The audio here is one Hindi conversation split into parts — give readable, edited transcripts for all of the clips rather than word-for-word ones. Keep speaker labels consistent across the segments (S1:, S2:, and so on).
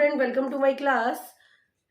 S1: Student, welcome to my class.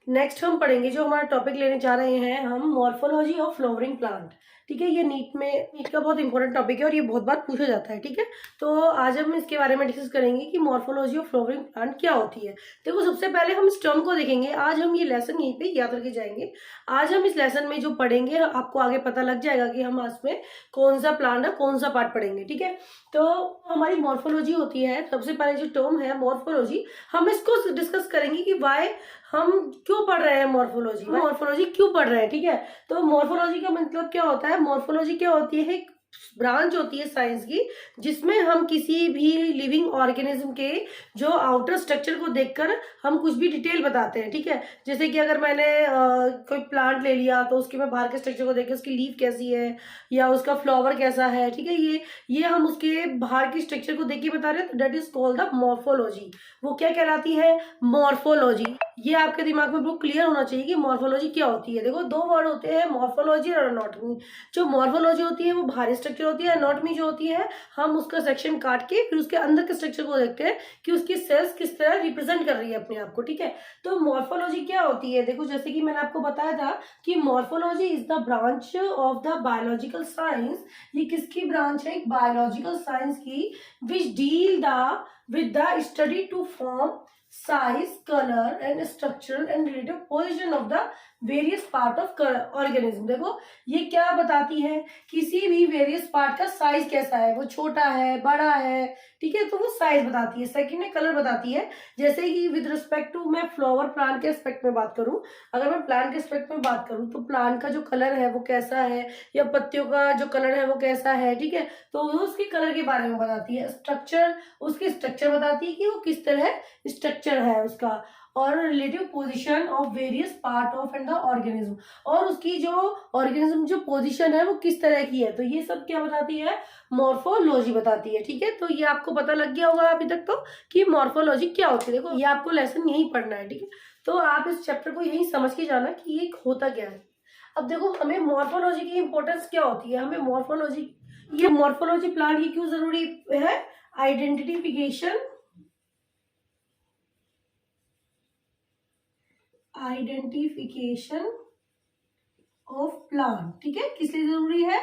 S1: Next हम पढ़ेंगे, जो हमारा टॉपिक लेने जा रहे हैं हम, मॉर्फोलॉजी ऑफ फ्लावरिंग प्लांट। ठीक है, ये नीट का बहुत इंपॉर्टेंट टॉपिक है और ये बहुत बार पूछा जाता है। ठीक है, तो आज हम इसके बारे में डिस्कस करेंगे कि मॉर्फोलॉजी ऑफ फ्लावरिंग प्लांट क्या होती है। देखो, सबसे पहले हम इस टर्म को देखेंगे। आज हम ये लेसन यहीं पे याद करके जाएंगे। आज हम इस लेसन में जो पढ़ेंगे आपको आगे पता लग जाएगा कि हम इसमें कौन सा प्लांट है, कौन सा पार्ट पढ़ेंगे। ठीक है, तो हमारी मॉर्फोलॉजी होती है, सबसे पहले जो टर्म है मॉर्फोलॉजी, हम इसको डिस्कस करेंगे कि वाई हम क्यों पढ़ रहे हैं मॉर्फोलॉजी क्यों पढ़ रहे हैं। ठीक है, तो मॉर्फोलॉजी का मतलब क्या होता है? मॉर्फोलॉजी क्या होती है? एक ब्रांच होती है साइंस की, जिसमें हम किसी भी लिविंग ऑर्गेनिज्म के जो आउटर स्ट्रक्चर को देखकर हम कुछ भी डिटेल बताते हैं। ठीक है, जैसे कि अगर मैंने कोई प्लांट ले लिया तो उसके मैं बाहर के स्ट्रक्चर को देखकर उसकी लीफ कैसी है या उसका फ्लावर कैसा है। ठीक है, ये हम उसके बाहर के स्ट्रक्चर को देख के बता रहे हैं, तो that is called the morphology. वो क्या कहलाती है? मॉर्फोलॉजी। ये आपके दिमाग में बहुत क्लियर होना चाहिए कि मॉर्फोलॉजी क्या होती है। देखो, दो वर्ड होते हैं, मॉर्फोलॉजी और एनाटॉमी। जो मॉर्फोलॉजी होती है वो बाहरी स्ट्रक्चर होती है, एनाटॉमी जो होती है हम उसका सेक्शन काट के फिर उसके अंदर के स्ट्रक्चर को देखते हैं कि उसकी सेल्स किस तरह रिप्रेजेंट कर रही है अपने आप को। ठीक है, तो मॉर्फोलॉजी क्या होती है? देखो, जैसे कि मैंने आपको बताया था कि morphology is the branch of the biological science. ये किसकी ब्रांच है? एक बायोलॉजिकल साइंस की, which deal the with the study to form size, color and structural and relative position of the various part of organism. देखो, ये क्या बताती है? किसी भी वेरियस पार्ट का साइज कैसा है, वो छोटा है, बड़ा है। ठीक है, तो वो साइज बताती है। सेकंड है कलर बताती है। जैसे कि विद रिस्पेक्ट टू, मैं फ्लावर प्लांट के एस्पेक्ट में बात करूं, अगर मैं प्लांट के एस्पेक्ट में बात करूं तो प्लांट का जो कलर है वो कैसा है, या पत्तियों का जो कलर है वो कैसा है। ठीक है, तो वो उसके कलर के बारे में बताती है। स्ट्रक्चर, उसकी स्ट्रक्चर बताती है कि वो किस तरह स्ट्रक्चर है उसका, और relative position of various part of and the organism, और उसकी जो ऑर्गेनिज्म जो पोजीशन है वो किस तरह की है। तो ये सब क्या बताती है? मॉर्फोलॉजी बताती है। ठीक है, तो ये आपको पता लग गया होगा अभी तक तो कि मॉर्फोलॉजी क्या होती है। देखो, ये आपको लेसन यही पढ़ना है। ठीक है, तो आप इस चैप्टर को यही समझ के जाना कि ये होता क्या है। अब देखो, हमें मॉर्फोलॉजी की इंपॉर्टेंस क्या होती है, हमें मॉर्फोलॉजी, ये मॉर्फोलॉजी प्लांट की क्यों जरूरी है? Identification of plant. ठीक है, किस लिए जरूरी है?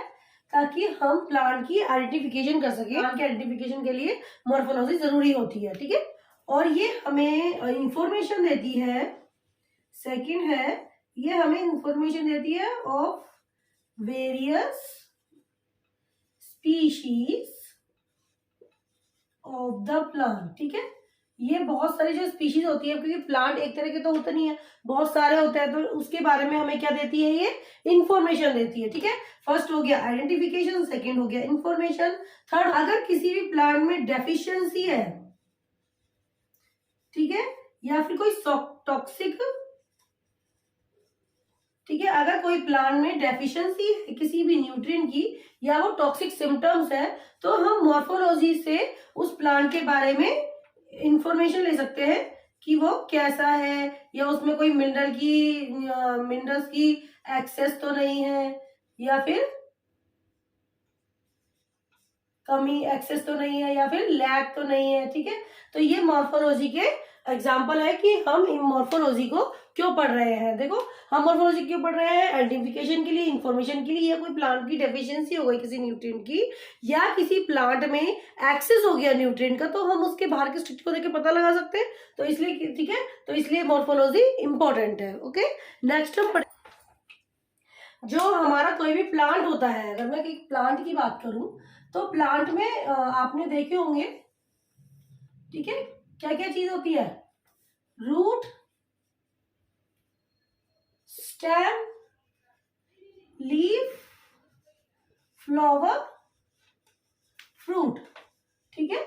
S1: ताकि हम प्लांट की आइडेंटिफिकेशन कर सके। प्लांट की आइडेंटिफिकेशन के लिए मॉर्फोलॉजी जरूरी होती है। ठीक है, और ये हमें इंफॉर्मेशन देती है। सेकंड है, ये हमें इंफॉर्मेशन देती है of various species of the plant. ठीक है, ये बहुत सारी जो स्पीशीज होती है, क्योंकि प्लांट एक तरह के तो होते नहीं है, बहुत सारे होते हैं, तो उसके बारे में हमें क्या देती है? ये इंफॉर्मेशन देती है। ठीक है, फर्स्ट हो गया आइडेंटिफिकेशन, सेकंड हो गया इंफॉर्मेशन, थर्ड, अगर किसी भी प्लांट में डेफिशिएंसी है, ठीक है, या फिर कोई टॉक्सिक, ठीक है, अगर कोई प्लांट में डेफिशिएंसी है किसी भी न्यूट्रिएंट की, या वो टॉक्सिक सिम्टम्स है, तो हम मॉर्फोलॉजी से उस प्लांट के बारे में इंफॉर्मेशन ले सकते हैं कि वो कैसा है, या उसमें कोई मिनरल्स की एक्सेस तो नहीं है, या फिर कमी एक्सेस तो नहीं है, या फिर लैक तो नहीं है। ठीक है, तो ये मॉर्फोलॉजी के एग्जाम्पल है कि हम मॉर्फोलॉजी को क्यों पढ़ रहे हैं। देखो, हम मॉर्फोलॉजी क्यों पढ़ रहे हैं? आइडेंटिफिकेशन के लिए, इंफॉर्मेशन के लिए, या कोई प्लांट की डेफिशिएंसी हो गई किसी न्यूट्रिएंट की, या किसी प्लांट में एक्सेस हो गया न्यूट्रिएंट का, तो हम उसके बाहर के स्ट्रक्चर को देख के पता लगा सकते हैं। तो इसलिए, ठीक है, तो इसलिए मॉर्फोलॉजी इंपॉर्टेंट है। ओके, नेक्स्ट हम जो हमारा कोई भी प्लांट होता है, अगर मैं एक प्लांट की बात करूं तो प्लांट में आपने देखे होंगे, ठीक है, क्या क्या चीज होती है? Root, stem, leaf, flower, fruit. ठीक है,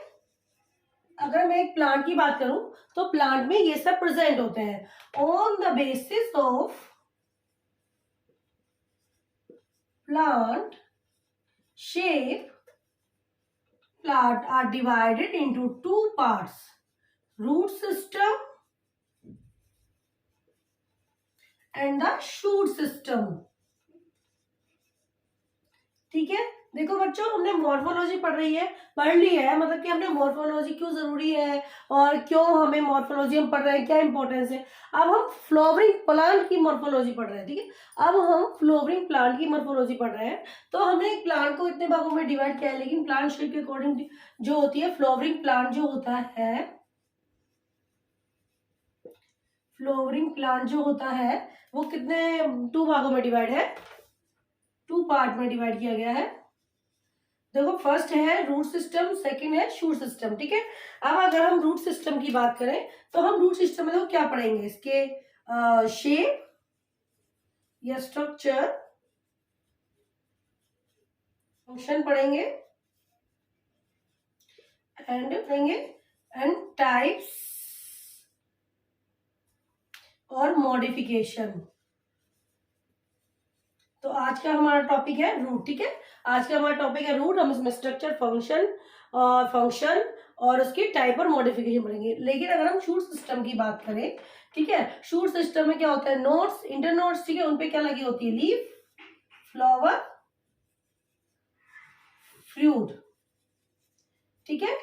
S1: अगर मैं एक प्लांट की बात करूं तो प्लांट में ये सब प्रेजेंट होते हैं। On the basis of plant shape, plant are divided into two parts, root system and the shoot system। ठीक है, देखो बच्चों, हमने मॉर्फोलॉजी पढ़ ली है, मतलब कि हमने मॉर्फोलॉजी क्यों जरूरी है और क्यों हमें मॉर्फोलॉजी हम पढ़ रहे हैं, क्या इंपॉर्टेंस है। अब हम फ्लावरिंग प्लांट की मॉर्फोलॉजी पढ़ रहे हैं, ठीक है। अब हम फ्लावरिंग प्लांट की मॉर्फोलॉजी पढ़ रहे हैं। तो हमने एक प्लांट को इतने भागों में डिवाइड किया है, लेकिन प्लांट शेप के अकॉर्डिंग जो होती है फ्लावरिंग प्लांट जो होता है, फ्लावरिंग प्लांट जो होता है वो कितने 2 भागों में डिवाइड है, 2 पार्ट में डिवाइड किया गया है। देखो, फर्स्ट है रूट सिस्टम, सेकंड है शूट सिस्टम, ठीक है। अब अगर हम रूट सिस्टम की बात करें तो हम रूट सिस्टम में देखो क्या पढ़ेंगे, इसके शेप या स्ट्रक्चर, फंक्शन पढ़ेंगे एंड टाइप्स और मॉडिफिकेशन। तो आज का हमारा टॉपिक है रूट, ठीक है। आज का हमारा टॉपिक है रूट। हम इसमें स्ट्रक्चर, फंक्शन और उसकी टाइप और मॉडिफिकेशन पढ़ेंगे। लेकिन अगर हम शूट सिस्टम की बात करें, ठीक है, शूट सिस्टम में क्या होता है, नोट्स, इंटर नोट्स, ठीक है, उनपे क्या लगी होती है, लीफ, फ्लावर, फ्रूट, ठीक है।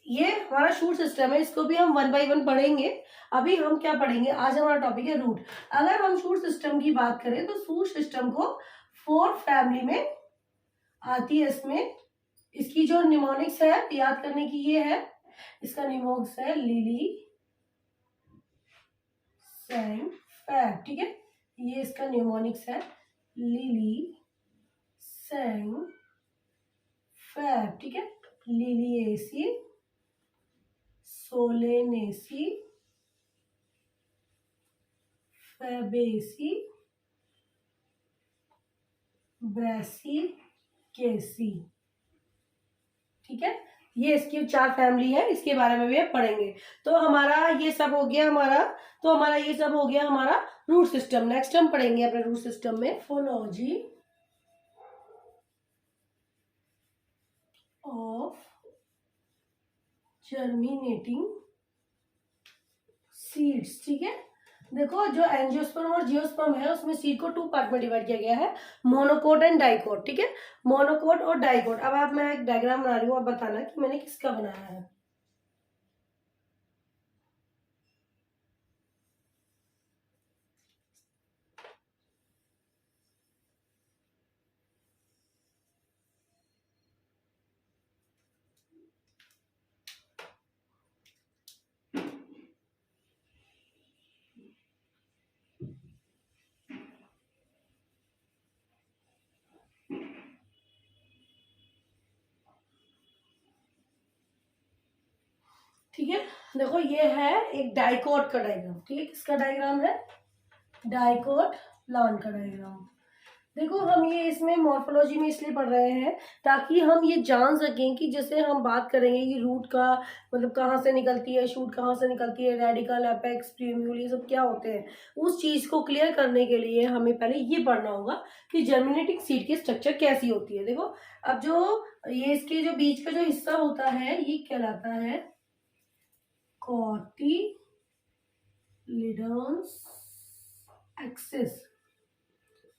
S1: ये हमारा शूट सिस्टम है, इसको भी हम 1 बाय 1 पढ़ेंगे। अभी हम क्या पढ़ेंगे, आज हमारा टॉपिक है रूट। अगर हम शूट सिस्टम की बात करें तो शूट सिस्टम को 4 फैमिली में आती है। इसमें इसकी जो निमोनिक्स है याद करने की ये है, इसका निमोनिक्स है लिली, सैंग, फैब, ठीक है। ये इसका निमोनिक्स है लिली, सैंग, फैब, ठीक है। लिलिएसी, सोलेनेसी, फैबेसी, ब्रैसिकेसी, ठीक है। ये इसकी 4 फैमिली है, इसके बारे में भी हम पढ़ेंगे। तो हमारा ये सब हो गया हमारा रूट सिस्टम। नेक्स्ट हम पढ़ेंगे अपने रूट सिस्टम में फोलॉजी ऑफ जर्मिनेटिंग सीड्स, ठीक है। देखो, जो एंजियोस्पर्म और जियोस्पर्म है उसमें सीड को 2 पार्ट में डिवाइड किया गया है, मोनोकोट एंड डाइकोट, ठीक है। मोनोकोट और डाइकोट। अब आप, मैं एक डायग्राम बना रही हूँ, आप बताना कि मैंने किसका बनाया है। ठीक है, देखो ये है एक डाइकोट का डायग्राम, ठीक है। किसका डायग्राम है, डाइकोट प्लांट का डायग्राम। देखो, हम ये इसमें मॉर्फोलॉजी में इसलिए पढ़ रहे हैं ताकि हम ये जान सकें कि जैसे हम बात करेंगे कि रूट का मतलब कहाँ से निकलती है, शूट कहाँ से निकलती है, रेडिकल, एपेक्स, प्रीम्यूल, ये सब क्या होते हैं। उस चीज़ को क्लियर करने के लिए हमें पहले ये पढ़ना होगा कि जर्मिनेटिंग सीड की स्ट्रक्चर कैसी होती है। देखो, अब जो ये इसके जो बीच का जो हिस्सा होता है ये कहलाता है कॉटिलिडन्स एक्सिस,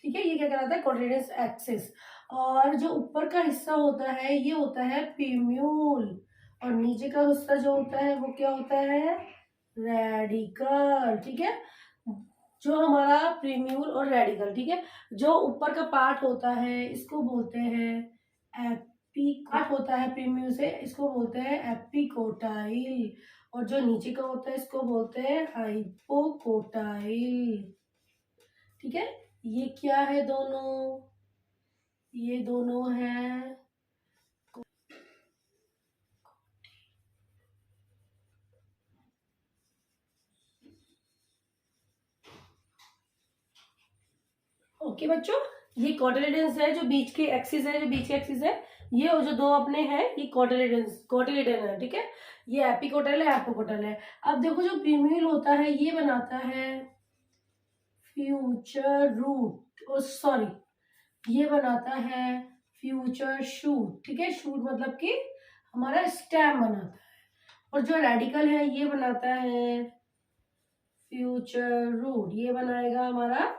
S1: ठीक है। ये क्या कहलाता है, कॉटिलिडन्स एक्सिस। और जो ऊपर का हिस्सा होता है ये होता है प्रीम्यूल, और नीचे का हिस्सा जो होता है वो क्या होता है, रेडिकल, ठीक है। जो हमारा प्रीम्यूल और रेडिकल, ठीक है। जो ऊपर का पार्ट होता है इसको बोलते हैं एपिकोट, होता है प्रीम्यूल से, इसको बोलते हैं एपिकोटाइल। और जो नीचे का होता है इसको बोलते हैं हाइपोकोटाइल, ठीक है। ये क्या है दोनों, ये दोनों है ओके बच्चों, ये कॉटिलिडन्स है, जो बीच के एक्सिस है, ये जो दो अपने हैं ये कॉटिलिडन है, ठीक है। ये एपिकोटल है, एपोकोटल है। अब देखो, जो प्रीम्यूल होता है ये बनाता है फ्यूचर रूट, सॉरी, ये बनाता है फ्यूचर शूट, ठीक है। शूट मतलब कि हमारा स्टेम बनाता है। और जो रेडिकल है ये बनाता है फ्यूचर रूट, ये बनाएगा हमारा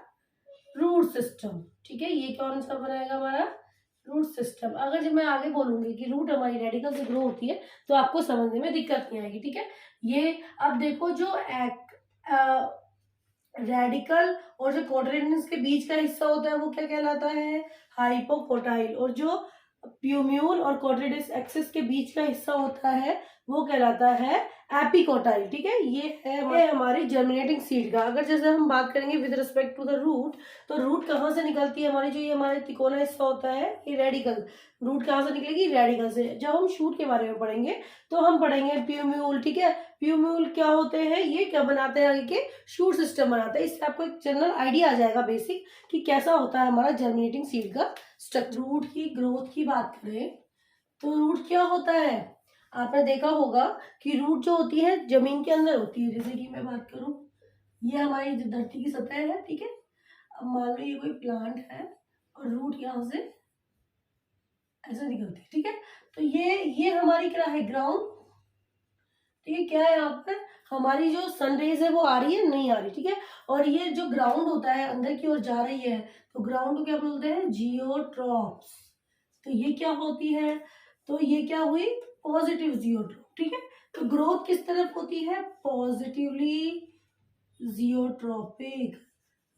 S1: रूट सिस्टम, ठीक है। ये कौन सा बनाएगा, हमारा रूट सिस्टम। अगर जब मैं आगे बोलूंगी कि रूट हमारी रेडिकल से ग्रो होती है तो आपको समझने में दिक्कत नहीं आएगी, ठीक है। ये अब देखो, जो रेडिकल और जो कोटलेडन्स के बीच का हिस्सा होता है वो क्या कहलाता है, हाइपोकोटाइल। और जो प्यूम्यूल और कोटलेडन्स एक्सिस के बीच का हिस्सा होता है वो कहलाता है एपिकोटाइल, ठीक है। ये है हमारी जर्मिनेटिंग सीड का। अगर जैसे हम बात करेंगे with respect to the root, तो रूट कहाँ से निकलती है हमारी, जो ये हमारे तिकोना हिस्सा होता है ये रेडिकल, रूट कहाँ से निकलेगी, रेडिकल से। जब हम शूट के बारे में पढ़ेंगे तो हम पढ़ेंगे प्यूम्यूल, ठीक है। प्यूम्यूल क्या होते हैं, ये क्या बनाते हैं, आगे के शूट सिस्टम बनाते हैं। इससे आपको एक जनरल आइडिया आ जाएगा बेसिक कि कैसा होता है हमारा जर्मिनेटिंग सीड का स्ट्रक्चर। रूट की ग्रोथ की बात करें तो रूट क्या होता है, आपने देखा होगा कि रूट जो होती है जमीन के अंदर होती है। जैसे कि मैं बात करूं, ये हमारी जो धरती की सतह है, ठीक है। अब मान लो ये कोई प्लांट है और रूट यहाँ से ऐसे निकलती है, ठीक है। तो ये हमारी क्या है, ग्राउंड। तो ये क्या है, यहाँ पर हमारी जो सन रेज है वो आ रही है, नहीं आ रही, ठीक है। और ये जो ग्राउंड होता है अंदर की ओर जा रही है, तो ग्राउंड को क्या बोलते हैं, जियोट्रॉप्स। तो ये क्या होती है, तो ये क्या हुई, पॉजिटिव जियोट्रॉप, ठीक है। तो ग्रोथ किस तरफ होती है, पॉजिटिवली जियोट्रॉपिक।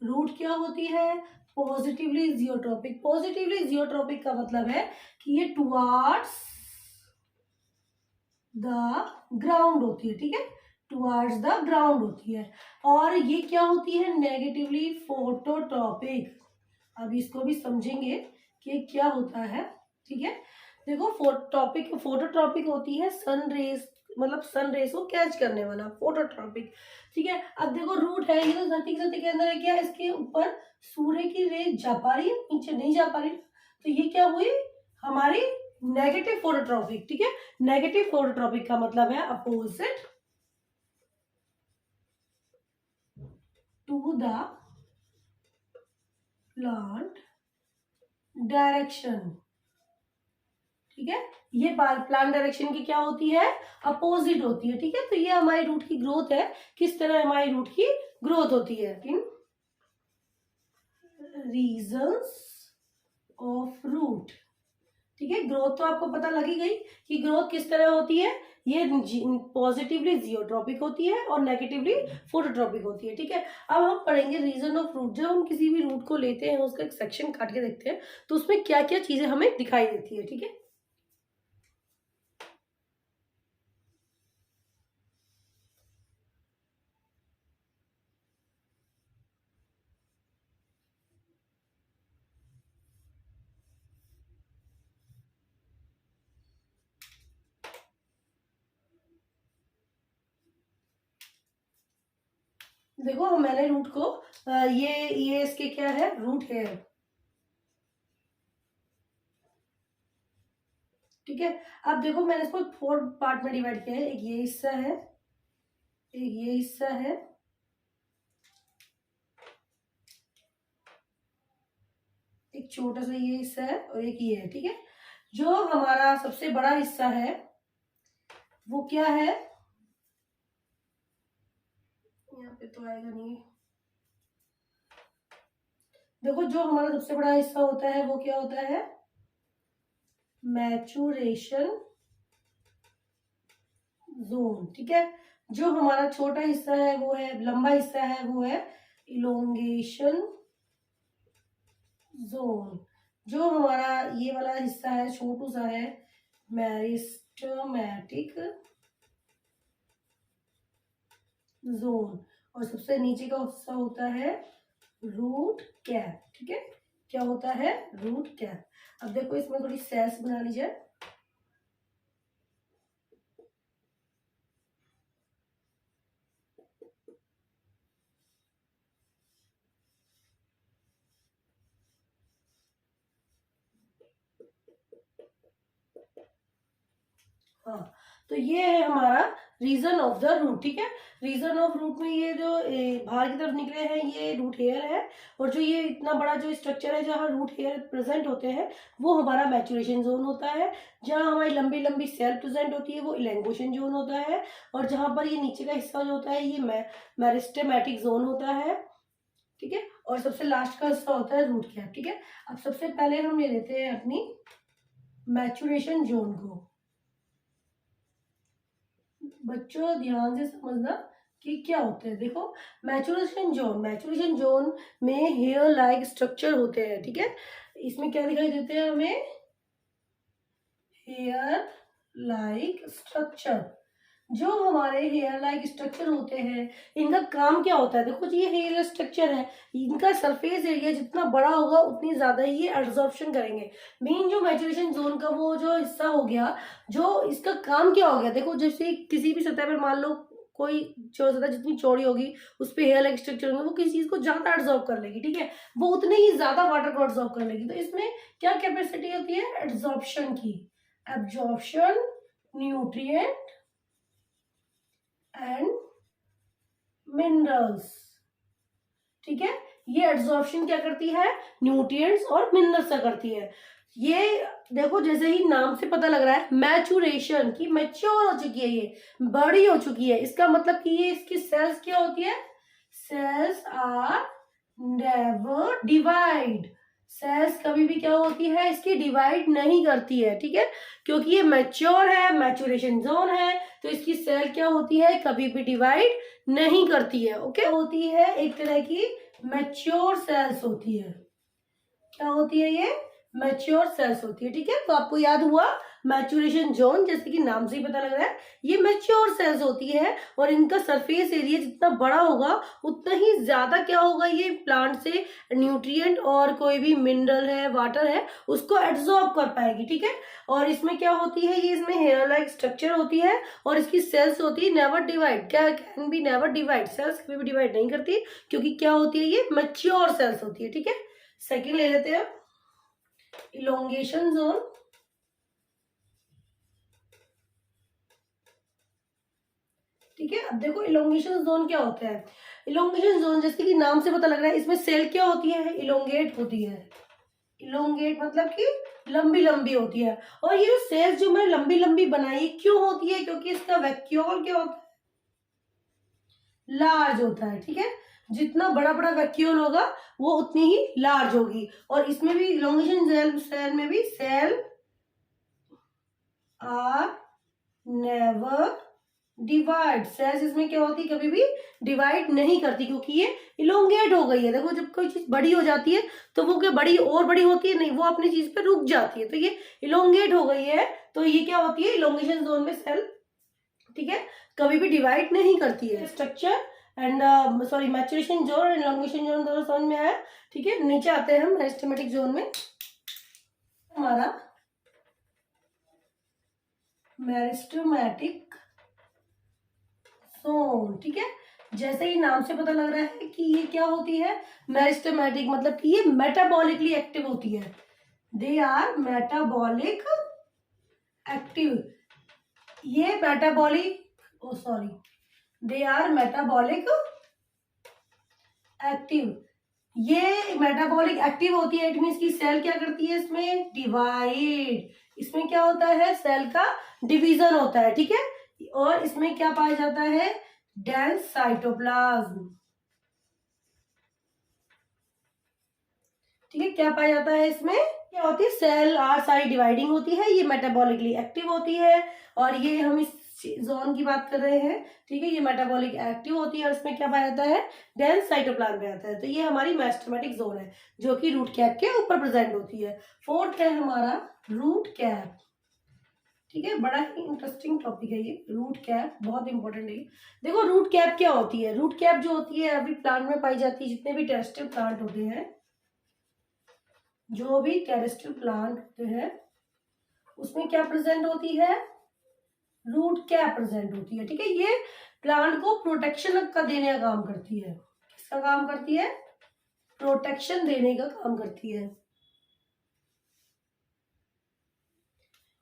S1: रूट क्या होती है, पॉजिटिवली जियोट्रॉपिक। पॉजिटिवली जियोट्रॉपिक का मतलब है कि ये टुवार्ड्स द ग्राउंड होती है, ठीक है, टुवार्ड्स द ग्राउंड होती है। और ये क्या होती है, नेगेटिवली फोटोट्रॉपिक। अब इसको भी समझेंगे कि क्या होता है, ठीक है। देखो, फोटोट्रॉपिक होती है सन रेज, मतलब सन रेज को कैच करने वाला, फोटोट्रॉपिक, ठीक है। अब देखो रूट है, ये तो धरती के अंदर है, क्या इसके ऊपर सूर्य की रेज जा पा रही है, नीचे नहीं जा पा रही। तो ये क्या हुई, हमारी नेगेटिव फोटोट्रॉपिक, ठीक है। नेगेटिव फोटोट्रॉपिक का मतलब है opposite to the plant direction, ठीक है। ये प्लांट डायरेक्शन की क्या होती है, अपोजिट होती है, ठीक है। तो ये हमारी रूट की ग्रोथ है, किस तरह हमारी रूट की ग्रोथ होती है। इन रीजंस ऑफ रूट, ठीक है। ग्रोथ तो आपको पता लगी गई कि ग्रोथ किस तरह होती है, ये पॉजिटिवली जियोट्रॉपिक होती है और नेगेटिवली फोटोट्रॉपिक होती है, ठीक है। अब हम पढ़ेंगे रीजन ऑफ रूट। जब हम किसी भी रूट को लेते हैं, उसका एक सेक्शन काट के देखते हैं तो उसमें क्या क्या चीजें हमें दिखाई देती है, ठीक है। देखो, मैंने रूट को ये इसके क्या है, रूट हेयर, ठीक है। अब देखो, मैंने इसको 4 पार्ट में डिवाइड किया है। एक ये हिस्सा है, एक ये हिस्सा है, एक छोटा सा ये हिस्सा है और एक ये है, ठीक है। जो हमारा सबसे बड़ा हिस्सा है वो क्या है, यहाँ पे तो आएगा नहीं। देखो, जो हमारा सबसे बड़ा हिस्सा होता है वो क्या होता है, मैचुरेशन जोन, ठीक है। जो हमारा छोटा हिस्सा है वो है, लंबा हिस्सा है वो है इलोंगेशन जोन। जो हमारा ये वाला हिस्सा है, छोटू सा है, मेरिस्टेमेटिक जोन। और सबसे नीचे का हिस्सा होता है रूट कैप, ठीक है। क्या होता है, रूट कैप। अब देखो, इसमें थोड़ी सेल्स बना लीजिए। हाँ, तो ये है हमारा रीजन ऑफ द रूट, ठीक है। रीजन ऑफ रूट में ये जो बाहर की तरफ निकले हैं ये रूट हेयर है, और जो ये इतना बड़ा जो स्ट्रक्चर है जहाँ रूट हेयर प्रेजेंट होते हैं वो हमारा मैचुरेशन जोन होता है। जहाँ हमारी लंबी लंबी सेल प्रेजेंट होती है वो इलेंगोशन जोन होता है। और जहाँ पर ये नीचे का हिस्सा जो होता है ये मेरिस्टेमेटिक जोन होता है, ठीक है। और सबसे लास्ट का हिस्सा होता है रूट कैप, ठीक है। अब सबसे पहले हम ले लेते हैं अपनी मैचुरेशन जोन को। बच्चों ध्यान से समझना कि क्या होते हैं। देखो मैचुरेशन जोन में हेयर लाइक स्ट्रक्चर होते हैं, ठीक है। इसमें क्या दिखाई देते हैं हमें, हेयर लाइक स्ट्रक्चर। जो हमारे हेयर लाइक स्ट्रक्चर होते हैं, इनका काम क्या होता है। देखो जी, ये हेयर स्ट्रक्चर है, इनका सरफेस एरिया जितना बड़ा होगा उतनी ज्यादा ही ये एब्जॉर्प्शन करेंगे। मेन जो मैचुरेशन जोन का वो जो हिस्सा हो गया, जो इसका काम क्या हो गया, देखो जैसे किसी भी सतह पर मान लो कोई जो सतह जितनी चौड़ी होगी उस पर हेयर लाइक स्ट्रक्चर होंगे, वो किसी चीज को ज्यादा एब्जॉर्ब कर लेगी, ठीक है। वो उतने ही ज्यादा वाटर को एब्जॉर्ब कर लेगी। तो इसमें क्या कैपेसिटी होती है एब्जॉर्प्शन की, एब्जॉर्प्शन न्यूट्रिएंट एंड मिनरल्स, ठीक है। ये एब्जॉर्प्शन क्या करती है, न्यूट्रिएंट्स और मिनरल्स का करती है। ये देखो जैसे ही नाम से पता लग रहा है मैचुरेशन की, मैच्योर हो चुकी है, ये बड़ी हो चुकी है, इसका मतलब कि ये इसकी सेल्स क्या होती है, cells are never divide. Cells कभी भी क्या होती है, इसकी डिवाइड नहीं करती है, ठीक है। क्योंकि ये मैच्योर है, मैचुरेशन जोन है, तो इसकी सेल क्या होती है, कभी भी डिवाइड नहीं करती है। ओके, होती है एक तरह की मैच्योर सेल्स होती है। क्या होती है ये, मैच्योर सेल्स होती है, ठीक है। तो आपको याद हुआ मैचुरेशन जोन, जैसे कि नाम से ही पता लग रहा है ये मैच्योर सेल्स होती है, और इनका सरफेस एरिया जितना बड़ा होगा उतना ही ज्यादा क्या होगा, ये प्लांट से न्यूट्रिएंट और कोई भी मिनरल है, वाटर है, उसको एब्जॉर्ब कर पाएगी, ठीक है। और इसमें क्या होती है, ये इसमें हेयर लाइक स्ट्रक्चर होती है, और इसकी सेल्स होती है नेवर डिवाइड, क्या can be never divide, cells कभी भी डिवाइड नहीं करती, क्योंकि क्या होती है, ये मैच्योर सेल्स होती है, ठीक है। सेकेंड ले लेते हैं इलोंगेशन जोन। ठीक है, अब देखो इलोंगेशन जोन क्या होता है। इलोंगेशन जोन जैसे कि नाम से पता लग रहा है, इसमें सेल क्या होती है, इलोंगेट होती है। इलोंगेट मतलब कि लंबी लंबी होती है। और ये जो सेल्स जो मैंने लंबी लंबी बनाई क्यों होती है, क्योंकि इसका वैक्यूल क्या होता है, लार्ज होता है, ठीक है। जितना बड़ा बड़ा वैक्यूल होगा वो उतनी ही लार्ज होगी। और इसमें भी इलोंगेशन सेल में भी cell are never divide, cells इसमें क्या होती है, कभी भी डिवाइड नहीं करती, क्योंकि ये इलोंगेट हो गई है। देखो जब कोई चीज बड़ी हो जाती है तो वो क्या बड़ी और बड़ी होती है, नहीं, वो अपनी चीज पे रुक जाती है। तो ये इलोंगेट हो गई है, तो ये क्या होती है, इलोंगेशन जोन में सेल, ठीक है, कभी भी डिवाइड नहीं करती है। Structure and sorry maturation zone और इलोंगेशन जोन दोनों समझ में आया, ठीक है। नीचे आते हैं हम मेरिस्टेमेटिक जोन में। हमारा मेरिस्टेमेटिक जोन, ठीक है, जैसे ही नाम से पता लग रहा है कि ये क्या होती है, मेरिस्टेमेटिक मतलब कि ये मेटाबॉलिकली एक्टिव होती है। दे आर मेटाबॉलिक एक्टिव, ये metabolic they our metabolic active, ये मेटाबॉलिक एक्टिव होती है। इट मीन्स की सेल क्या करती है, इसमें डिवाइड, इसमें क्या होता है, सेल का डिवीजन होता है, ठीक है। और इसमें क्या पाया जाता है, डेंस साइटोप्लाज्म, ठीक है। क्या पाया जाता है इसमें, क्या होती है, सेल आर सारी डिवाइडिंग होती है, ये मेटाबॉलिकली एक्टिव होती है। और ये हम इस जोन की बात कर रहे हैं, ठीक है, ये मेटाबॉलिक एक्टिव होती है, और इसमें क्या पाया जाता है, डेंस साइटोप्लाज्म पाया जाता है। तो ये हमारी मेरिस्टेमेटिक जोन है, जो कि रूट कैप के ऊपर प्रेजेंट होती है। फोर्थ है हमारा रूट कैप, ठीक है, बड़ा ही इंटरेस्टिंग टॉपिक है ये, रूट कैप बहुत इंपॉर्टेंट है। देखो रूट कैप क्या होती है, रूट कैप जो होती है अभी प्लांट में पाई जाती है, जितने भी टेरेस्ट्रियल प्लांट होते हैं, जो भी टेरेस्ट्रियल प्लांट होते हैं उसमें क्या प्रेजेंट होती है, रूट कैप प्रेजेंट होती है, ठीक है। ये प्लांट को प्रोटेक्शन का देने का काम करती है। किसका काम करती है, प्रोटेक्शन देने का काम करती है।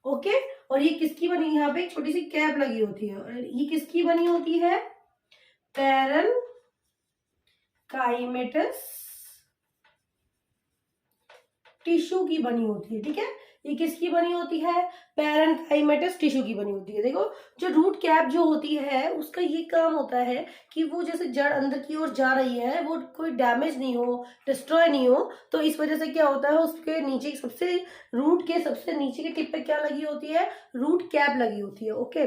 S1: ओके, और ये किसकी बनी, यहाँ पे एक छोटी सी कैप लगी होती है, और ये किसकी बनी होती है, पैरेनकाइमेटस टिश्यू की बनी होती है, ठीक है। ये किसकी बनी होती है? पैरेन्काइमेटस टिश्यू की बनी होती है। देखो जो रूट कैप जो होती है उसका ये काम होता है कि वो जैसे जड़ अंदर की ओर जा रही है, वो कोई डैमेज नहीं हो, डिस्ट्रॉय नहीं हो, तो इस वजह से क्या होता है उसके नीचे सबसे रूट के सबसे नीचे के टिप पे क्या लगी होती है? रूट कैप लगी होती है। ओके,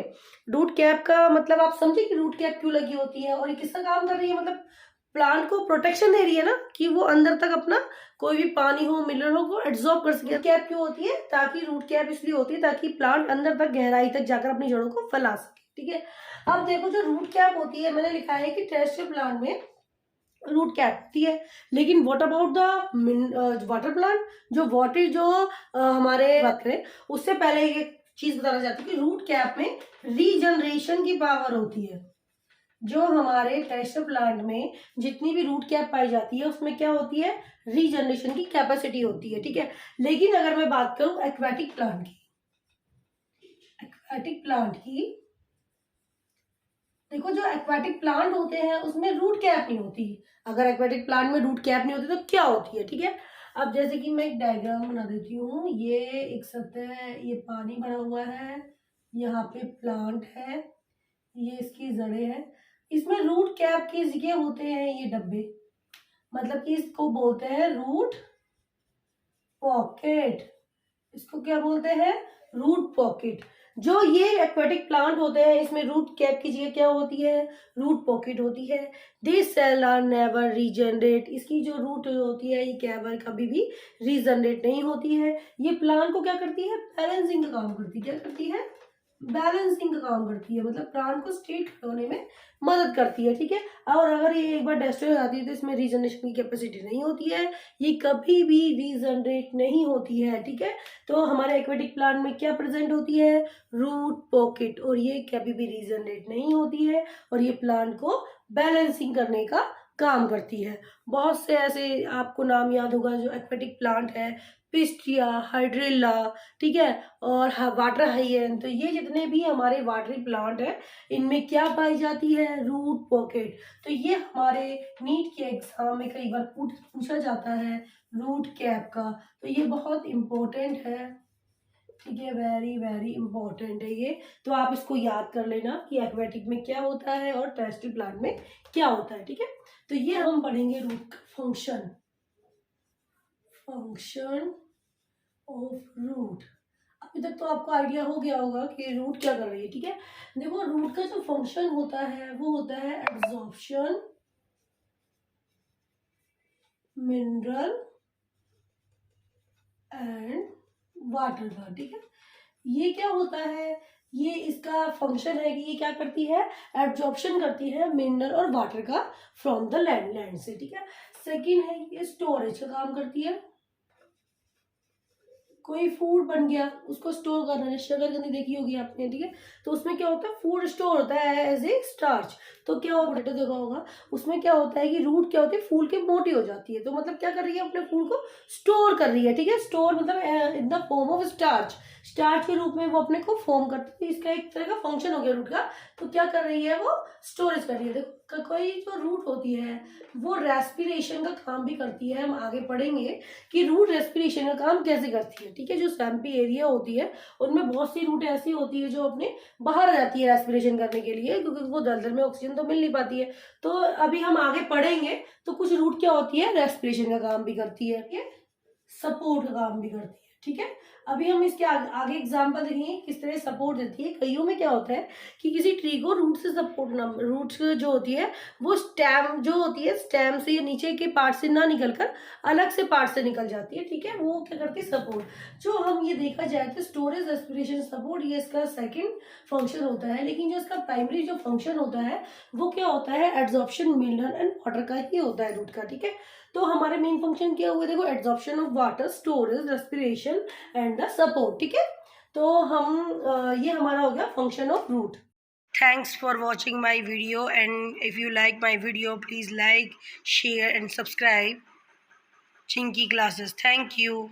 S1: रूट कैप का मतलब आप समझे कि रूट कैप क्यों लगी होती है और ये किसका काम कर रही है? मतलब प्लांट को प्रोटेक्शन दे रही है ना, कि वो अंदर तक अपना कोई भी पानी हो, मिनरल हो, को एब्जॉर्ब कर सके। कैप क्यों होती है? ताकि रूट कैप इसलिए होती है ताकि प्लांट अंदर तक गहराई तक जाकर अपनी जड़ों को फैला सके। ठीक है, अब देखो जो रूट कैप होती है, मैंने लिखा है कि टेरेस्ट्रियल प्लांट में रूट कैप होती है, लेकिन what about the water plant? जो वाटर जो हमारे बात करें उससे पहले एक चीज बताना चाहती हूँ कि रूट कैप में रीजनरेशन की पावर होती है। जो हमारे टेरेस्ट्रियल प्लांट में जितनी भी रूट कैप पाई जाती है उसमें क्या होती है? रीजनरेशन की कैपेसिटी होती है। ठीक है, लेकिन अगर मैं बात करूं एक्वेटिक प्लांट की, एक्वेटिक प्लांट की, देखो जो एक्वेटिक प्लांट होते हैं उसमें रूट कैप नहीं होती। अगर एक्वेटिक प्लांट में रूट कैप नहीं होती तो क्या होती है? ठीक है, अब जैसे कि मैं एक डायग्राम बना देती हूँ। ये एक सतह है, ये पानी भरा हुआ है, यहाँ पे प्लांट है, ये इसकी जड़ें हैं। इसमें रूट कैप की जगह होते हैं ये डब्बे, मतलब कि इसको बोलते हैं रूट पॉकेट। इसको क्या बोलते हैं? Root pocket. जो ये एक्वेटिक प्लांट होते हैं इसमें रूट कैप की जगह क्या होती है? रूट पॉकेट होती है। This cell are never regenerate. इसकी जो रूट होती है ये कैवर कभी भी रीजनरेट नहीं होती है। ये प्लांट को क्या करती है? बैलेंसिंग का काम करती है। क्या करती है? बैलेंसिंग का काम करती है, मतलब प्लांट को स्ट्रेट होने में मदद करती है। ठीक है, और अगर ये एक बार डिस्ट्रॉय हो जाती है तो इसमें रीजनरेशन की कैपेसिटी नहीं होती है, ये कभी भी रीजनरेट नहीं होती है। ठीक है, तो हमारे एक्वेटिक प्लांट में क्या प्रेजेंट होती है? रूट पॉकेट, और ये कभी भी रीजनरेट नहीं होती है और ये प्लांट को बैलेंसिंग करने का काम करती है। बहुत से ऐसे आपको नाम याद होगा जो एक्वेटिक प्लांट है, पिस्टिया, हाइड्रिल्ला, ठीक है, और वाटर हाइएन। तो ये जितने भी हमारे वाटरी प्लांट है इनमें क्या पाई जाती है? Root pocket. तो ये हमारे नीट के एग्जाम में कई बार पूछा जाता है रूट कैप का, तो ये बहुत इम्पोर्टेंट है। ठीक है, वेरी वेरी इंपॉर्टेंट है ये, तो आप इसको याद कर लेना कि एक्वेटिक में क्या होता है और टेरेस्ट्रियल प्लांट में क्या होता है। ठीक है, तो ये हम पढ़ेंगे root function, function of root. अभी तक तो आपको आइडिया हो गया होगा कि रूट क्या कर रही है। ठीक है, देखो रूट का जो फंक्शन होता है वो होता है एब्जॉर्प्शन मिनरल एंड वाटर का। ठीक है, ये क्या होता है? ये इसका फंक्शन है कि ये क्या करती है? एब्जॉर्प्शन करती है मिनरल और वाटर का फ्रॉम द लैंड से। ठीक है, सेकंड है ये स्टोरेज का काम करती है। कोई फूड बन गया उसको स्टोर करना है, शकरकंदी देखी होगी आपने। ठीक है, तो उसमें क्या होता है? फूड स्टोर होता है एज ए स्टार्च। तो क्या होगा? पोटेटो देखा होगा, उसमें क्या होता है कि रूट क्या होती है? फूल के मोटी हो जाती है, तो मतलब क्या कर रही है? अपने फूड को स्टोर कर रही है। ठीक है, स्टोर मतलब in the form of starch, starch के रूप में वो अपने को फॉर्म करती है। इसका एक तरह का फंक्शन हो गया रूट का। तो क्या कर रही है? वो स्टोरेज कर रही है। देखो कोई जो रूट होती है वो रेस्पिरेशन का काम भी करती है। हम आगे पढ़ेंगे कि रूट रेस्पिरेशन का काम कैसे करती है। ठीक है, जो स्वैम्पी एरिया होती है उनमें बहुत सी रूट ऐसी होती है जो अपने बाहर आ जाती है रेस्पिरेशन करने के लिए, क्योंकि वो दलदल में ऑक्सीजन तो मिल नहीं पाती है। तो अभी हम आगे पढ़ेंगे तो कुछ रूट क्या होती है? रेस्पिरेशन का काम भी करती है, सपोर्ट का काम भी करती है। ठीक है, अभी हम इसके आगे एग्जांपल देखेंगे किस तरह सपोर्ट देती है। कईयों में क्या होता है कि किसी ट्री को रूट से सपोर्ट ना, रूट जो होती है वो स्टेम जो होती है, स्टेम से या नीचे के पार्ट से ना निकलकर अलग से पार्ट से निकल जाती है। ठीक है, वो क्या करती है? सपोर्ट। जो हम ये देखा जाए तो स्टोरेज, रेस्पिरेशन, सपोर्ट ये इसका सेकेंड फंक्शन होता है, लेकिन जो इसका प्राइमरी जो फंक्शन होता है वो क्या होता है? एब्जॉर्प्शन मिनरल एंड वाटर का ही होता है रूट का। ठीक है, तो हमारे मेन फंक्शन क्या हुए? देखो absorption of water, storage, respiration and the support. ठीक है, तो हम ये हमारा हो गया function of root. Thanks for watching my video, and if you like my video please like, share and subscribe Chinki classes. Thank you.